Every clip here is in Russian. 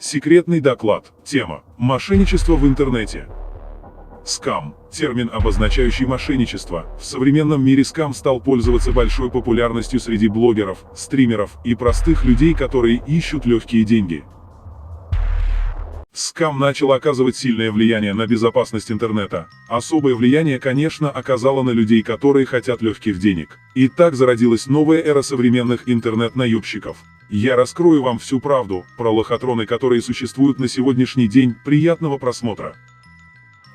Секретный доклад. Тема. Мошенничество в интернете. Скам. Термин, обозначающий мошенничество. В современном мире скам стал пользоваться большой популярностью среди блогеров, стримеров и простых людей, которые ищут легкие деньги. Скам начал оказывать сильное влияние на безопасность интернета. Особое влияние, конечно, оказало на людей, которые хотят легких денег. И так зародилась новая эра современных интернет-наебщиков. Я раскрою вам всю правду про лохотроны, которые существуют на сегодняшний день. Приятного просмотра.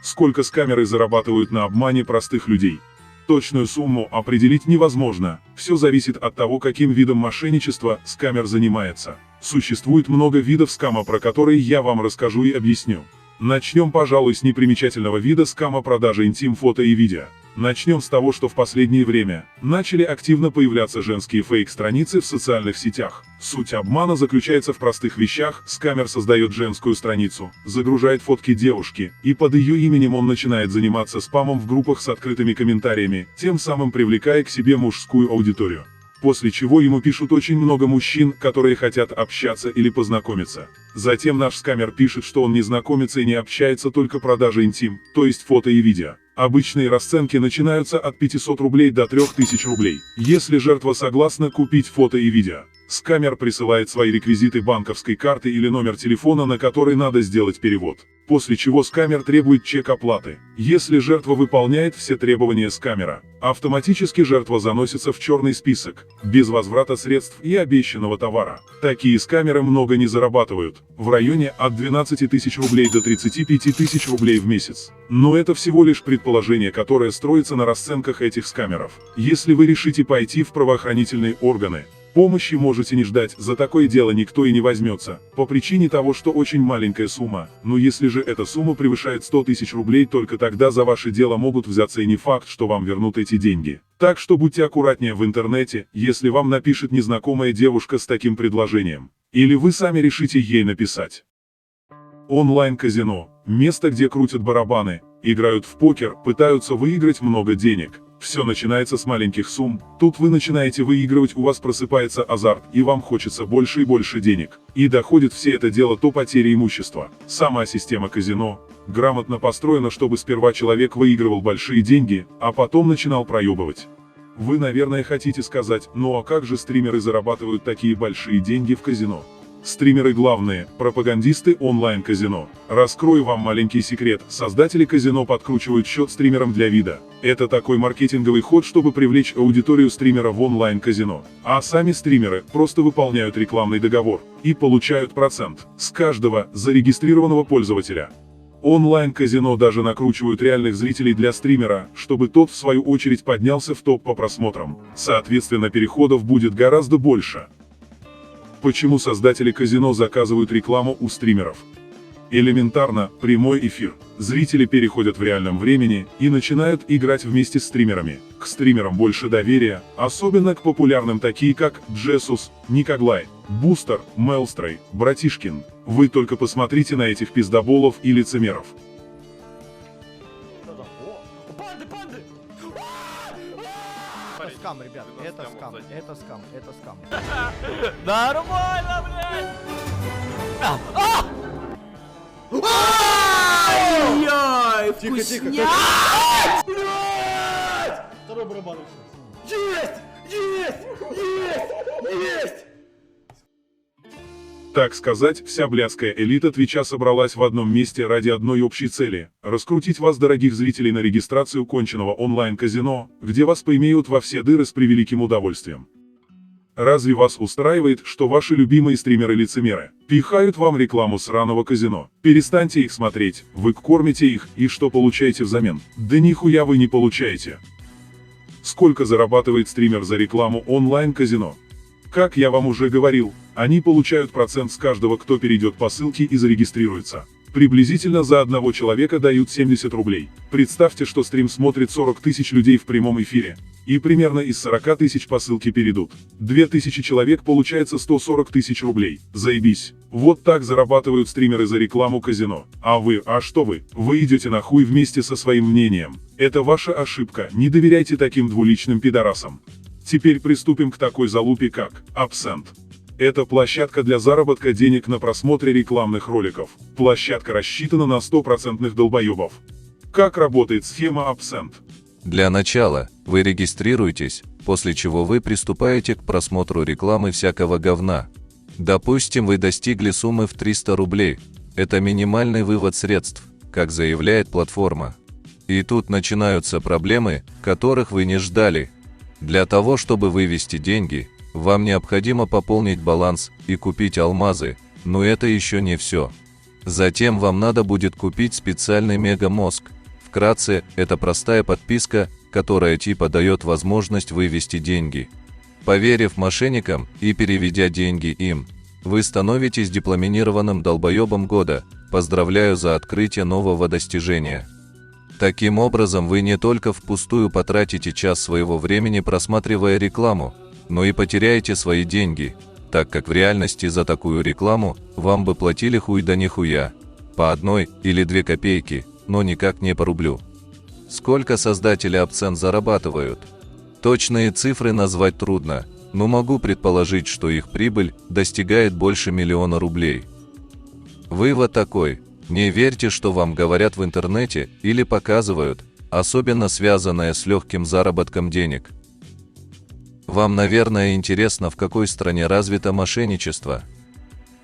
Сколько скамеры зарабатывают на обмане простых людей? Точную сумму определить невозможно, все зависит от того, каким видом мошенничества скамер занимается. Существует много видов скама, про которые я вам расскажу и объясню. Начнем, пожалуй, с непримечательного вида скама продажи интим-фото и видео. Начнем с того, что в последнее время начали активно появляться женские фейк-страницы в социальных сетях. Суть обмана заключается в простых вещах. Скамер создает женскую страницу, загружает фотки девушки, и под ее именем он начинает заниматься спамом в группах с открытыми комментариями, тем самым привлекая к себе мужскую аудиторию. После чего ему пишут очень много мужчин, которые хотят общаться или познакомиться. Затем наш скамер пишет, что он не знакомится и не общается, только продажа интим, то есть фото и видео. Обычные расценки начинаются от 500 рублей до 3000 рублей. Если жертва согласна купить фото и видео, скамер присылает свои реквизиты банковской карты или номер телефона, на который надо сделать перевод. После чего скамер требует чек оплаты. Если жертва выполняет все требования скамера, автоматически жертва заносится в черный список, без возврата средств и обещанного товара. Такие скамеры много не зарабатывают, в районе от 12 тысяч рублей до 35 тысяч рублей в месяц. Но это всего лишь предположение, которое строится на расценках этих скамеров. Если вы решите пойти в правоохранительные органы, помощи можете не ждать, за такое дело никто и не возьмется, по причине того, что очень маленькая сумма. Но если же эта сумма превышает 100 тысяч рублей, только тогда за ваше дело могут взяться, и не факт, что вам вернут эти деньги. Так что будьте аккуратнее в интернете, если вам напишет незнакомая девушка с таким предложением. Или вы сами решите ей написать. Онлайн-казино. Место, где крутят барабаны, играют в покер, пытаются выиграть много денег. Все начинается с маленьких сумм, тут вы начинаете выигрывать, у вас просыпается азарт, и вам хочется больше и больше денег. И доходит все это дело до потери имущества. Сама система казино грамотно построена, чтобы сперва человек выигрывал большие деньги, а потом начинал проебывать. Вы, наверное, хотите сказать: ну а как же стримеры зарабатывают такие большие деньги в казино? Стримеры главные пропагандисты онлайн-казино. Раскрою вам маленький секрет: создатели казино подкручивают счет стримерам для вида. Это такой маркетинговый ход, чтобы привлечь аудиторию стримера в онлайн-казино. А сами стримеры просто выполняют рекламный договор и получают процент с каждого зарегистрированного пользователя. Онлайн-казино даже накручивают реальных зрителей для стримера, чтобы тот в свою очередь поднялся в топ по просмотрам. Соответственно, переходов будет гораздо больше. Почему создатели казино заказывают рекламу у стримеров? Элементарно, прямой эфир. Зрители переходят в реальном времени и начинают играть вместе с стримерами. К стримерам больше доверия, особенно к популярным, такие как Джесус, Никоглай, Бустер, Мелстрей, Братишкин. Вы только посмотрите на этих пиздоболов и лицемеров. Это скам, ребят, это скам, это скам, это скам. Нормально, блядь! Ай-яй, вкуснять! Второй барабан. Есть! Есть! Есть! Есть! Так сказать, вся блядская элита Твича собралась в одном месте ради одной общей цели – раскрутить вас, дорогих зрителей, на регистрацию конченого онлайн-казино, где вас поимеют во все дыры с превеликим удовольствием. Разве вас устраивает, что ваши любимые стримеры-лицемеры пихают вам рекламу сраного казино? Перестаньте их смотреть, вы кормите их, и что получаете взамен? Да нихуя вы не получаете. Сколько зарабатывает стример за рекламу онлайн-казино? Как я вам уже говорил, они получают процент с каждого, кто перейдет по ссылке и зарегистрируется. Приблизительно за одного человека дают 70 рублей. Представьте, что стрим смотрит 40 тысяч людей в прямом эфире, и примерно из 40 тысяч по ссылке перейдут. 2000 человек, получается 140 тысяч рублей. Заебись. Вот так зарабатывают стримеры за рекламу казино. А вы, что вы? Вы идете нахуй вместе со своим мнением. Это ваша ошибка, не доверяйте таким двуличным пидорасам. Теперь приступим к такой залупе, как абсент. Это площадка для заработка денег на просмотре рекламных роликов. Площадка рассчитана на 100% долбоебов. Как работает схема Absent? Для начала, вы регистрируетесь, после чего вы приступаете к просмотру рекламы всякого говна. Допустим, вы достигли суммы в 300 рублей. Это минимальный вывод средств, как заявляет платформа. И тут начинаются проблемы, которых вы не ждали. Для того, чтобы вывести деньги, вам необходимо пополнить баланс и купить алмазы, но это еще не все. Затем вам надо будет купить специальный мегамозг. Вкратце, это простая подписка, которая типа дает возможность вывести деньги. Поверив мошенникам и переведя деньги им, вы становитесь дипломированным долбоебом года. Поздравляю за открытие нового достижения. Таким образом, вы не только впустую потратите час своего времени, просматривая рекламу, но и потеряете свои деньги, так как в реальности за такую рекламу вам бы платили хуй да нихуя, по 1 или 2 копейки, но никак не по рублю. Сколько создатели Absent зарабатывают? Точные цифры назвать трудно, но могу предположить, что их прибыль достигает больше 1 000 000 рублей. Вывод такой: не верьте, что вам говорят в интернете или показывают, особенно связанное с легким заработком денег. Вам, наверное, интересно, в какой стране развито мошенничество.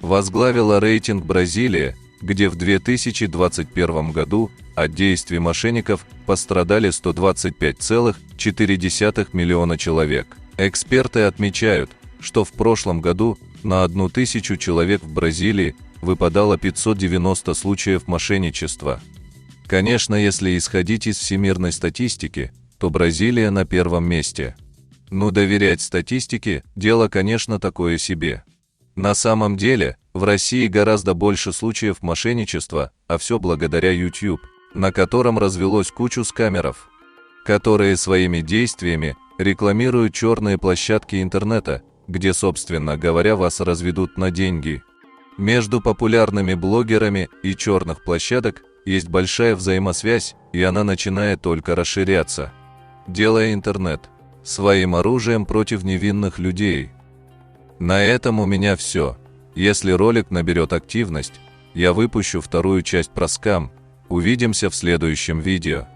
Возглавила рейтинг Бразилия, где в 2021 году от действий мошенников пострадали 125,4 миллиона человек. Эксперты отмечают, что в прошлом году на 1000 человек в Бразилии выпадало 590 случаев мошенничества. Конечно, если исходить из всемирной статистики, то Бразилия на первом месте. Но доверять статистике – дело, конечно, такое себе. На самом деле, в России гораздо больше случаев мошенничества, а все благодаря YouTube, на котором развелось кучу скамеров, которые своими действиями рекламируют черные площадки интернета, где, собственно говоря, вас разведут на деньги. Между популярными блогерами и черных площадок есть большая взаимосвязь, и она начинает только расширяться, делая интернет своим оружием против невинных людей. На этом у меня все. Если ролик наберет активность, я выпущу вторую часть про скам. Увидимся в следующем видео.